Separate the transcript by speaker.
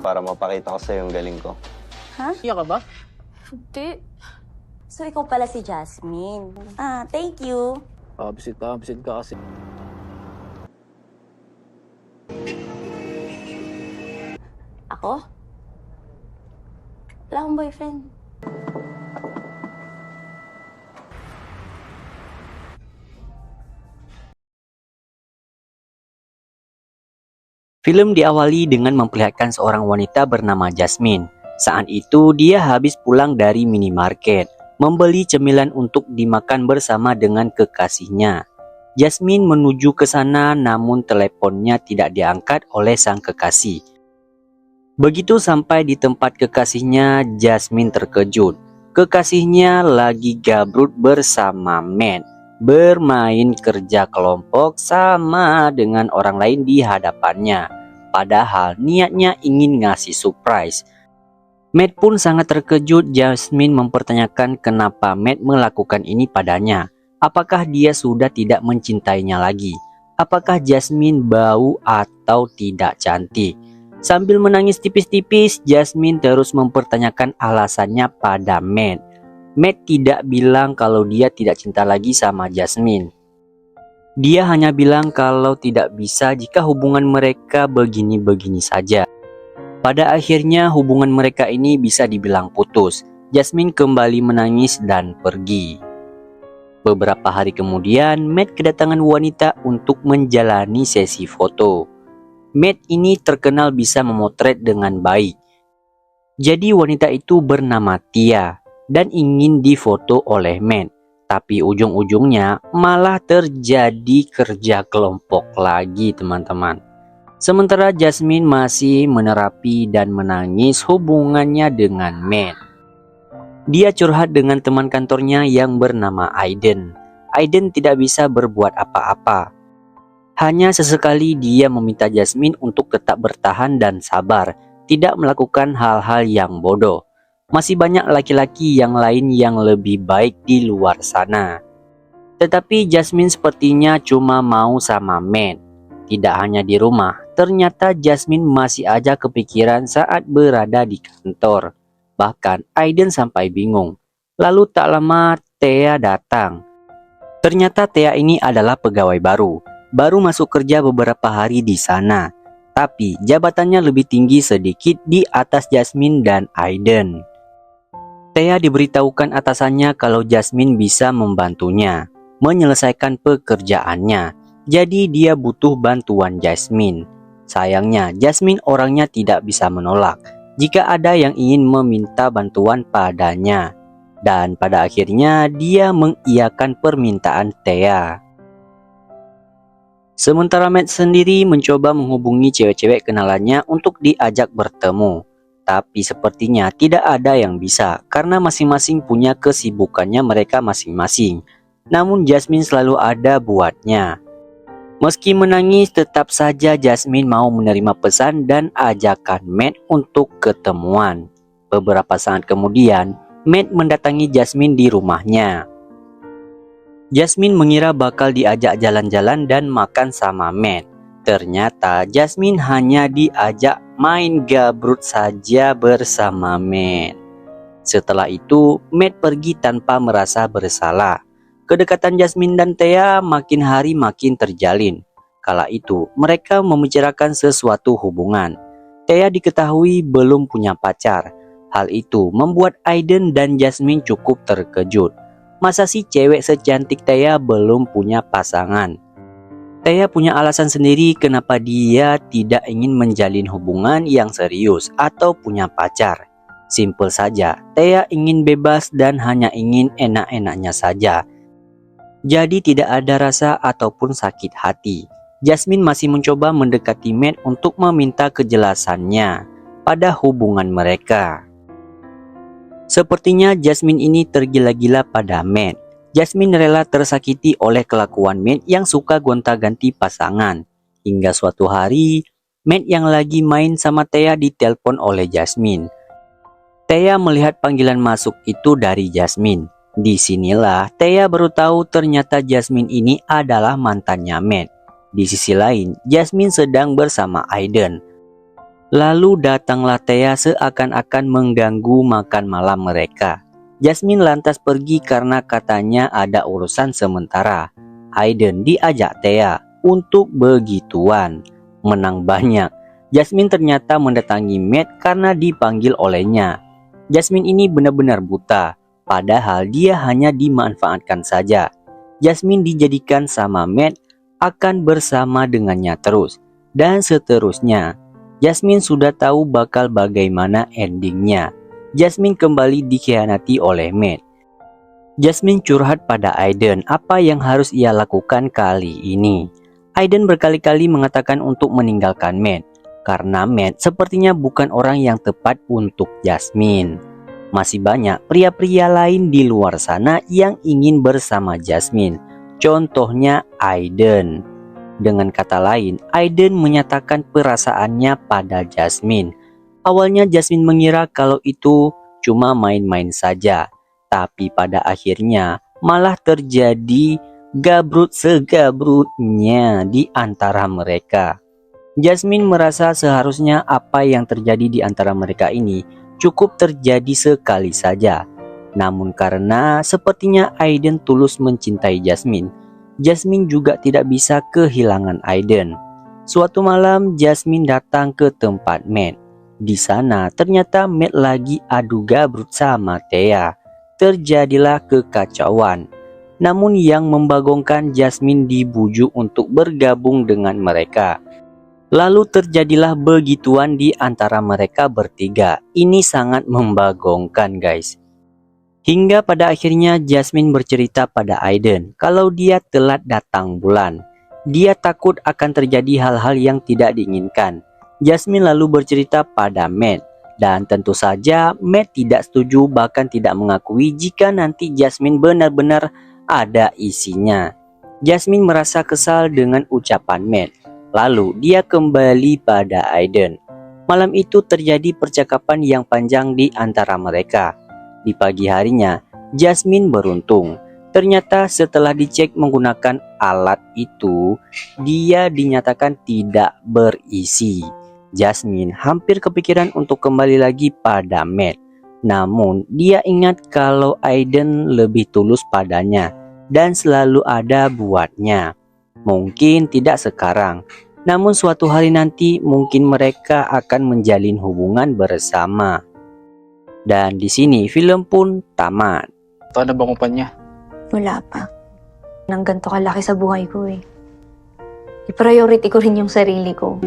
Speaker 1: para mapakita ko sa'yo yung galing ko.
Speaker 2: Ha?
Speaker 3: Iya ka ba?
Speaker 2: Hindi. So, ikaw pala si Jasmine. Thank you.
Speaker 3: Absent ka kasi.
Speaker 2: Ako? Wala akong boyfriend.
Speaker 4: Film diawali dengan memperlihatkan seorang wanita bernama Jasmine. Saat itu dia habis pulang dari minimarket, membeli cemilan untuk dimakan bersama dengan kekasihnya. Jasmine menuju ke sana namun teleponnya tidak diangkat oleh sang kekasih. Begitu sampai di tempat kekasihnya, Jasmine terkejut. Kekasihnya lagi gabrut bersama Matt, bermain kerja kelompok sama dengan orang lain di hadapannya. Padahal niatnya ingin ngasih surprise. Matt pun sangat terkejut. Jasmine mempertanyakan kenapa Matt melakukan ini padanya. Apakah dia sudah tidak mencintainya lagi? Apakah Jasmine bau atau tidak cantik? Sambil menangis tipis-tipis, Jasmine terus mempertanyakan alasannya pada Matt. Matt tidak bilang kalau dia tidak cinta lagi sama Jasmine. Dia hanya bilang kalau tidak bisa jika hubungan mereka begini-begini saja. Pada akhirnya hubungan mereka ini bisa dibilang putus. Jasmine kembali menangis dan pergi. Beberapa hari kemudian, Matt kedatangan wanita untuk menjalani sesi foto. Matt ini terkenal bisa memotret dengan baik. Jadi wanita itu bernama Tia dan ingin difoto oleh Matt. Tapi ujung-ujungnya malah terjadi kerja kelompok lagi, teman-teman. Sementara Jasmine masih menerapi dan menangis hubungannya dengan Matt. Dia curhat dengan teman kantornya yang bernama Aiden. Aiden tidak bisa berbuat apa-apa. Hanya sesekali dia meminta Jasmine untuk tetap bertahan dan sabar, tidak melakukan hal-hal yang bodoh. Masih banyak laki-laki yang lain yang lebih baik di luar sana. Tetapi Jasmine sepertinya cuma mau sama Matt. Tidak hanya di rumah, ternyata Jasmine masih aja kepikiran saat berada di kantor. Bahkan Aiden sampai bingung. Lalu tak lama Thea datang. Ternyata Thea ini adalah pegawai baru masuk kerja beberapa hari di sana. Tapi jabatannya lebih tinggi sedikit di atas Jasmine dan Aiden. Thea diberitahukan atasannya kalau Jasmine bisa membantunya menyelesaikan pekerjaannya. Jadi dia butuh bantuan Jasmine. Sayangnya Jasmine orangnya tidak bisa menolak jika ada yang ingin meminta bantuan padanya. Dan pada akhirnya dia mengiyakan permintaan Thea. Sementara Matt sendiri mencoba menghubungi cewek-cewek kenalannya untuk diajak bertemu. Tapi sepertinya tidak ada yang bisa karena masing-masing punya kesibukannya mereka masing-masing. Namun Jasmine selalu ada buatnya. Meski menangis, tetap saja Jasmine mau menerima pesan dan ajakan Matt untuk ketemuan. Beberapa saat kemudian, Matt mendatangi Jasmine di rumahnya. Jasmine mengira bakal diajak jalan-jalan dan makan sama Matt. Ternyata Jasmine hanya diajak main gabrut saja bersama Matt. Setelah itu, Matt pergi tanpa merasa bersalah. Kedekatan Jasmine dan Thea makin hari makin terjalin. Kala itu, mereka membicarakan sesuatu hubungan. Thea diketahui belum punya pacar. Hal itu membuat Aiden dan Jasmine cukup terkejut. Masa sih cewek secantik Thea belum punya pasangan? Thea punya alasan sendiri kenapa dia tidak ingin menjalin hubungan yang serius atau punya pacar. Simpel saja, Thea ingin bebas dan hanya ingin enak-enaknya saja. Jadi tidak ada rasa ataupun sakit hati. Jasmine masih mencoba mendekati Matt untuk meminta kejelasannya pada hubungan mereka. Sepertinya Jasmine ini tergila-gila pada Matt. Jasmine rela tersakiti oleh kelakuan Matt yang suka gonta-ganti pasangan. Hingga suatu hari, Matt yang lagi main sama Thea ditelepon oleh Jasmine. Thea melihat panggilan masuk itu dari Jasmine. Disinilah Thea baru tahu ternyata Jasmine ini adalah mantannya Matt. Di sisi lain, Jasmine sedang bersama Aiden. Lalu datanglah Thea seakan-akan mengganggu makan malam mereka. Jasmine lantas pergi karena katanya ada urusan sementara. Aiden diajak Thea untuk begituan. Menang banyak. Jasmine ternyata mendatangi Matt karena dipanggil olehnya. Jasmine ini benar-benar buta, padahal dia hanya dimanfaatkan saja. Jasmine dijadikan sama Matt akan bersama dengannya terus, dan seterusnya. Jasmine sudah tahu bakal bagaimana endingnya. Jasmine kembali dikhianati oleh Matt. Jasmine curhat pada Aiden apa yang harus ia lakukan kali ini. Aiden berkali-kali mengatakan untuk meninggalkan Matt, karena Matt sepertinya bukan orang yang tepat untuk Jasmine. Masih banyak pria-pria lain di luar sana yang ingin bersama Jasmine. Contohnya Aiden. Dengan kata lain, Aiden menyatakan perasaannya pada Jasmine. Awalnya Jasmine mengira kalau itu cuma main-main saja. Tapi pada akhirnya malah terjadi gabrut segabrutnya di antara mereka. Jasmine merasa seharusnya apa yang terjadi di antara mereka ini cukup terjadi sekali saja. Namun karena sepertinya Aiden tulus mencintai Jasmine, Jasmine juga tidak bisa kehilangan Aiden. Suatu malam Jasmine datang ke tempat Matt. Di sana ternyata Matt lagi adu gabrut sama Thea. Terjadilah kekacauan. Namun yang membagongkan, Jasmine dibujuk untuk bergabung dengan mereka. Lalu terjadilah begituan di antara mereka bertiga. Ini sangat membagongkan guys. Hingga pada akhirnya Jasmine bercerita pada Aiden kalau dia telat datang bulan. Dia takut akan terjadi hal-hal yang tidak diinginkan. Jasmine lalu bercerita pada Matt. Dan tentu saja Matt tidak setuju, bahkan tidak mengakui jika nanti Jasmine benar-benar ada isinya. Jasmine merasa kesal dengan ucapan Matt. Lalu dia kembali pada Aiden. Malam itu terjadi percakapan yang panjang di antara mereka. Di pagi harinya, Jasmine beruntung. Ternyata setelah dicek menggunakan alat itu, dia dinyatakan tidak berisi. Jasmine hampir kepikiran untuk kembali lagi pada Matt. Namun dia ingat kalau Aiden lebih tulus padanya dan selalu ada buatnya. Mungkin tidak sekarang, namun suatu hari nanti mungkin mereka akan menjalin hubungan bersama. Dan di sini film pun tamat.
Speaker 3: Ito na bang kumpanya?
Speaker 5: Wala pa. Nang ganito kalaki sa buhay ko eh. I-priority ko rin yung sarili ko.